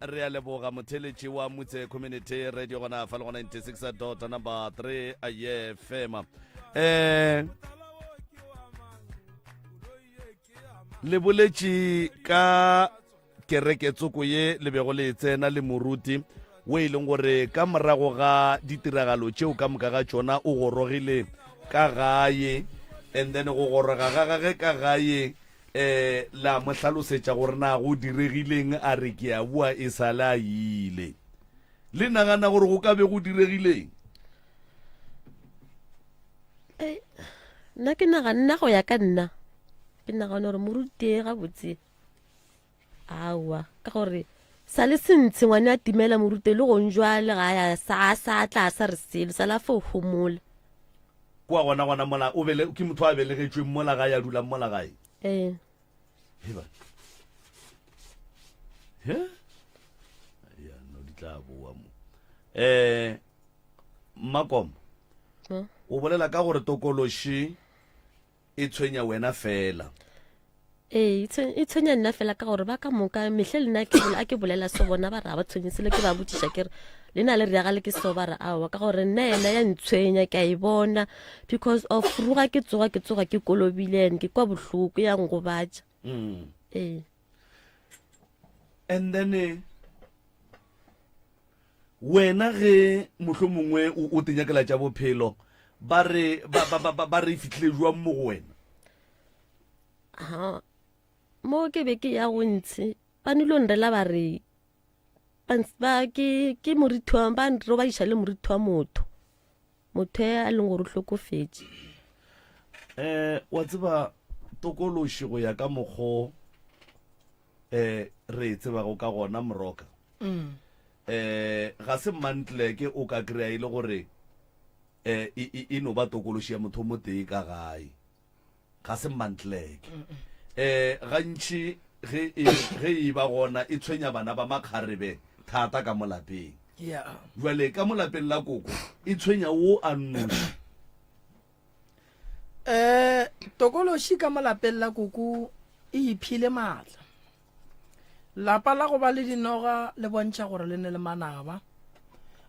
re a leboga motheletši wa motse community radio gona fa le gona 96.3 a fm le boletše ka kereke tsoko ye le bego le tsena le moruti o e leng gore ka morago ga ditiragalo tšeo ka moka ga tšona o gorogile ka gae and then go goroga ga gage ka gae la mo hlalosetša gore na go diregileng a re ke a bua e sa la ile le nagana gore go ka be go diregileng nna ke nagana go ya ka nna ke nagana gore moruti ga botse awa ka gore sa le sentse ngwane a timela moruti le go njwale ga ya sa tla sa re selo sa la fo homola kwa gona mola o bele ke motho a belegetsweng mola ga ya dula mola gae heba ya no ditla boa mo makom o bolela ka gore tokoloshi e tshwenya wena fela e tshwenya nna fela ka gore ba ka moka mehle lena ke bolela so bona ba ra ba tshwenyesele ke ba botsisha ke re lena le re gale ke so ba ra awa ka gore nna ena ya ntshwenya ke a e bona because of ruga ke tsoga ke kolobileng ke kwa bohloko ya ngobatša and then wena ge mohlomongwe o tenyakela tša bophelo ba re fitlhile jwang mo go wena mo ke be ke ya go ntse ba nilo nrela ba re ke moriti wa ba nro ba iša le moriti wa motho a leng gore o hlokofetse wa tseba tokološi go ya ka mokgo re tseba go ka gona moroka ga se mantleke o ka kry-a ile gore e no ba tokološi ya motho mo tee ka gae ga se mantleke gantši ge e ba gona e tshwenya bana ba makgarebe thata ka molapeng jwale ka molapeng la koko e tshwenya wo a nnoši tokološi ka molapeng la koko e iphile maatla lapa la go ba le dinoga le bontšha gore le ne le manaba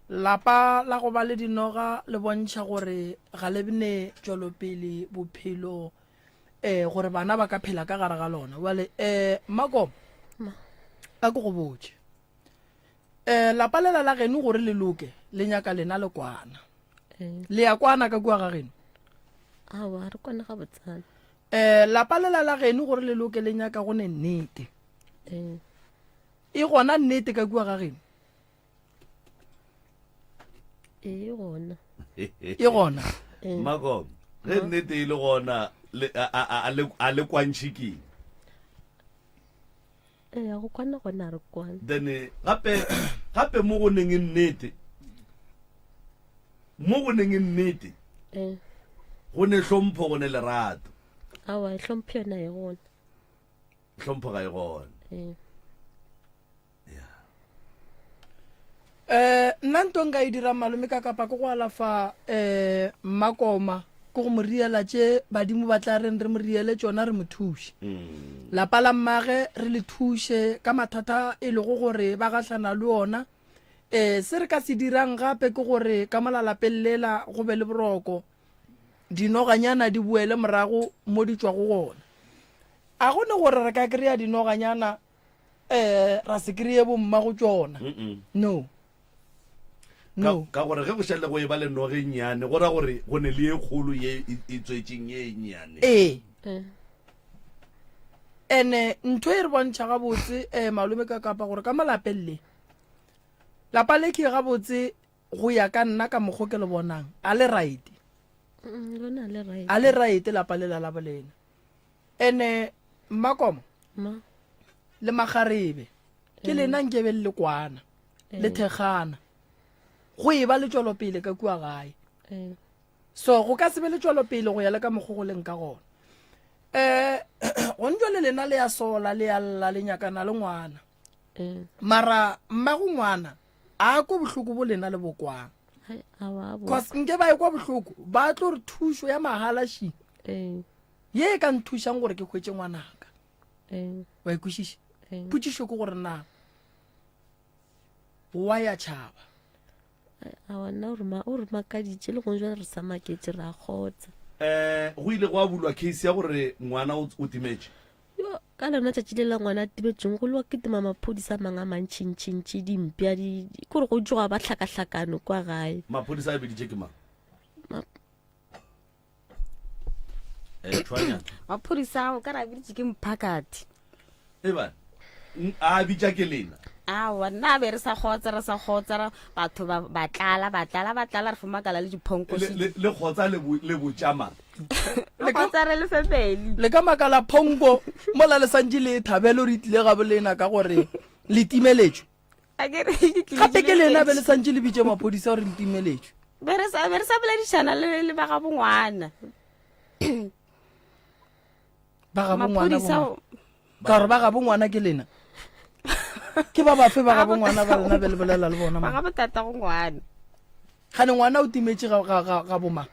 lapa la go ba le dinoga le bontšha gore ga le bene tšwelopele bophelo gore bana ba ka phela ka gare ga lona wale makom a ko go botse lapa lela la geno gore le loke le nyaka lena le kwana le ya kwana ka kua ga geno awa re kwana ga botsana lapa lela la geno gore le loke le nyaka go ne nnete e gona nnete ka kua ga geno e gona makom ge nnete e le gona a le kwantšhikeng go kwana gona re kwana then gape mo go neng nnete go ne hlompho go ne lerato awa e hlompho yona e gona hlompho ga e gona nna nto nka e dira malome ka kapa ko go alafa makoma ko go moriela tše badimo ba tla reng re moriele tšona re mo thuše lapa la mmage re le thuše ka mathata e lego gore ba gahlana le ona se re ka se dirang gape ke gore ka molalapeng lela go be le boroko dinoganyana di boele morago mo di tšwa go gona a gone gore re ka kry-a dinoganyana ra se kry-e bomma go tšona no ka gore ge go šale go e ba le noge nnyane go ra gore go ne le e kgolo ye e tswetseng ye nnyane ene ntho e re bontšha gabotse malome ka kapa gore ka malapeng le lapa le ke gabotse go ya ka nna ka mokgo ke le bonang a le right lapa le la bolena ene makomo le magarebe ke lena nkebe le kwana le thegana go e ba le tšwelopele ka kua gae so go ka se be le tšwelopele go ya le ka mokgo go leng ka gona go ntšwa le lena le ya sola le ya lla le nyakana le ngwana mara mmago ngwana a ko bohloko bo lena le bokwang cause nke ba e kwa bohloko ba tlo re thušo ya mahala shi ye ka nthušang gore ke hwetse ngwanaka wa ikwešiša Eh. potšišo ke gore na wa ya tšhaba a wana o re makaditše le gong jwa re sa maketse re a kgotsa go ile go a bulwa case ya gore ngwana o timetše yo ka lona tšatši le la ngwana a tibetseng go lewa ketema maphodisa a mangwe a mantšhintšhintšhi dimpša kore go tsoga ba tlhakatlhakano kwa gae maphodisa a beditše ke mang tshwanyana maphodisa ao ka re a biditše ke mphakati ebane a bitša ke lena awa nna a be re sa kgotsa batho ba tlala re fomakala le diphonkosi le kgotsa le botšamang re kgotsa re le family le ka makala phonko mola le santse le thabelo re itlile ga bolena ka gore le timeletšwe gape ke lena be le santse le bitše maphodisa gore le timeletšwe be re sa boledišana le ba ga bongwana ba ga bongwana maphodisa ka gore ba ga bongwana ke lena ke ba bafe ba ga bongwana ba lena be le bolela le bona ba ga botata go ngwana gane ngwana o timetše ga bomang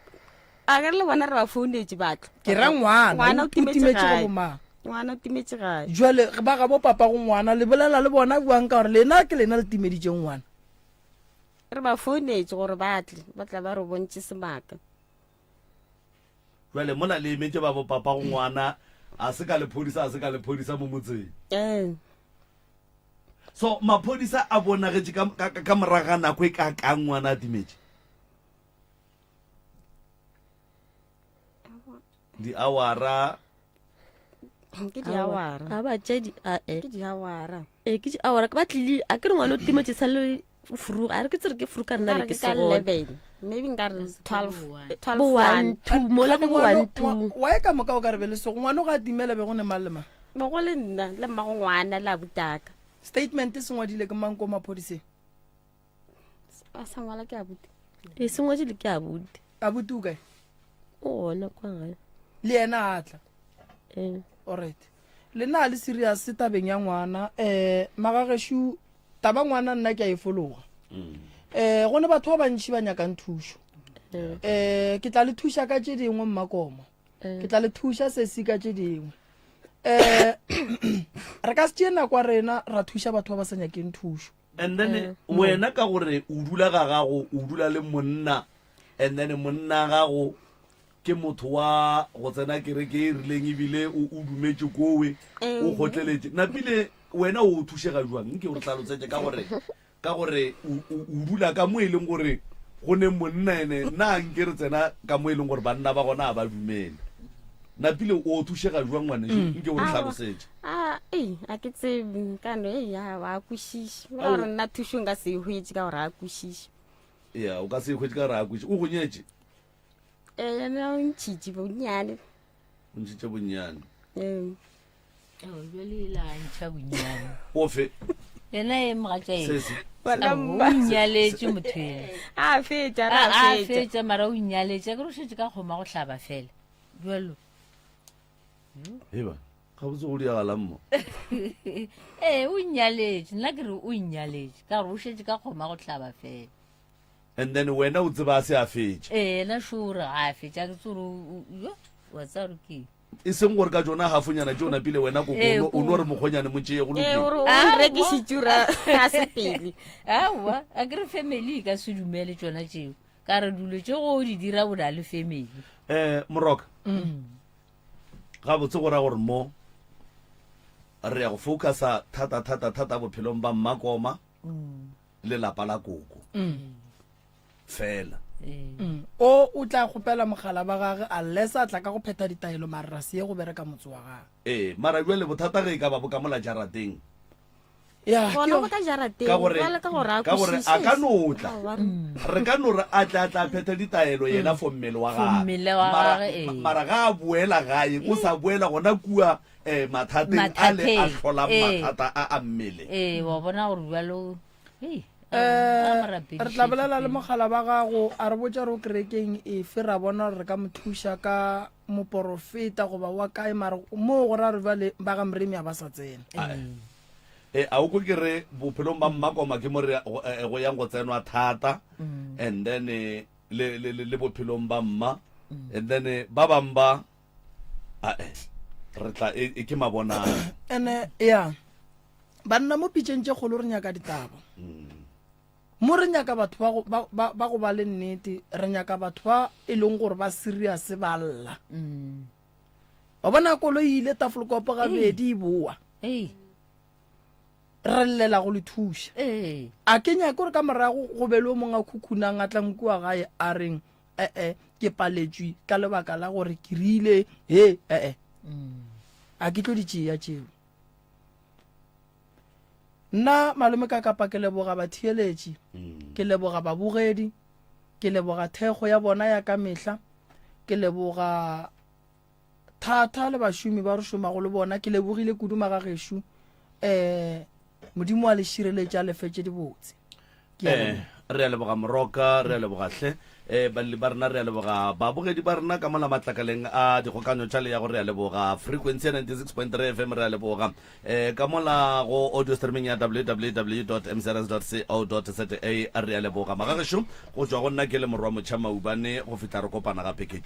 a ke re le bona re ba founetse batho ke ra ngwana o o timetše ga gae bomang ngwana o timetše gae jale ba ga bo papa go ngwana le bolela le bona buang ka gore lena ke lena le timeditšeng ngwana re ba founetse gore ba tla ba re bontše semaka jale mona le emetse ba bo papa go ngwana a se ka lephodisa mo motseng so maphodisa a bonagetse ka moraga nako e ka kang ngwana a timetše di-houra ke diawara a batšadi ke diawara ke diawara ba tlile a ke re ngwana o timetše sa le furuga a re ke tsere ke furuka nna le ke ka segone 11 maybe nka re 12 bo 1-2 mola ke bo 1-2 wa e ka moka o ka re be le sego ngwana o ga timela be go ne mang le mang bo go le nna le mmago ngwana le a butaka statement se ngwadile ke mang ko maphodiseng a sa ngwala ke a bute e sengwadile ke a bute a butu kae o ona kwa gae le ena a tla alright le na le serious tabeng ya ngwana magageshu taba ngwana nna ke a e fologa go ne batho ba bantši ba nyakang thušo ke tla le thuša ka tše dingwe mmakoma ke tla le thuša sesi ka tše dingwe re ka se tšee nako a rena ra thuša batho ba ba sa nyakeng thušo and then wena ka gore o dula ga gago o dula le monna and then monna gago ke motho wa go tsena kereke e rileng ebile o dumetse kowe o gotleletse napile wena o thušega jwang nke o re tlalotsetse ka gore o dula ka mo e leng gore go ne monna ene nna nke re tsena ka mo e leng gore banna ba gona a ba dumele napile o thušega jwang ngwane nke o re tlhalosetse a ke tsebe kano wa kwešiše ba gore nna thušo nka se e hwetse ka gore a kwešiše ya o ka se e hwetse ka gore a kwešiše o go nyetse ena o ntšhitše bonnyane o ntšhitše bonnyane jale la ntšha bonnyane ofe yena e mogatša sesi o nyaletše motho ena a fetša a fetša mara o nyaletše ke re o šetse ka kgoma go hlaba fela jalo eba ga botse go diagalang mo o nyaletše nna ke re o nyaletše ka gore o šetse ka kgoma go hlaba fela and then wena o tseba a se a fetše ena šore ga a fetša ke tsore wa tsa gore ke e seng gore ka tsona gafonyana tse o napile wena koko o no re mokgonyane mo tšee go lokile ore o rekišitšura a se pele aowa a ke re family e ka se dumele tsona tšeo ka re dilo tše go di dira bona le family moroka ga botse go ra gore mo re ya go focusa thata bophelong ba mmakoma le lapa la koko fela o tla kgopela mogala ba gage unless a tla ka go pheta ditaelo mare ra se ye go bereka motse wa gage mara jale bothata ge e ka ba bo ka mola jarateng gona go ka jarateng ka gore a ka no tla re ka no re a tla pheta ditaelo yena for mmele wa gage mara ga a boela gae o sa boela gona kua mathateng a le a tlholang mathata a mmele wa bona gore jalo re tla bolela le mogala ba gago a re botsa re o kerekeng efe ra bona re ka mo thuša ka moporofeta goba wa kae mare mo go ra re ba ga moremi a ba sa tsena a o ko ke re bophelong ba mmakoma ke mo re go yang go tsenwa thata and then le bophelong ba mma and then ba bang ba re tla e ke mabona ene ya banna mo pitšeng tše kgolo re nyaka ditaba mo re nyaka batho ba go ba le nnete re nyaka batho ba e leng gore ba serious ba lla wa bona koloi ile tafolokopo gabedi e boa re llela go le thuša a ke nyake gore ka morago go be le o mongwe a khukhunang a tlang kua gae a reng ke paletswe ka lebaka la gore ke rile a ke tlo di tšea tšeo nna malome ka kapa ke leboga batheeletši ke leboga babogedi ke leboga thekgo ya bona ya ka mehla ke leboga thata le bašomi ba re šomago le bona ke lebogile kuduma ga gešo modimo a le šireletša a lefetše dibotse re a leboga moroka re a leboga hle balli ba rena re a leboga babogedi ba rena ka mola matlakaleng a dikgokanyo tša le ya go re a leboga frequency ya 96.3 fm re a leboga ka mola go audio streaming ya www.mcrs.co.za re a leboga magagešo go tšwa go nna ke le morwa motšha maubane go fihla re kopana gape ke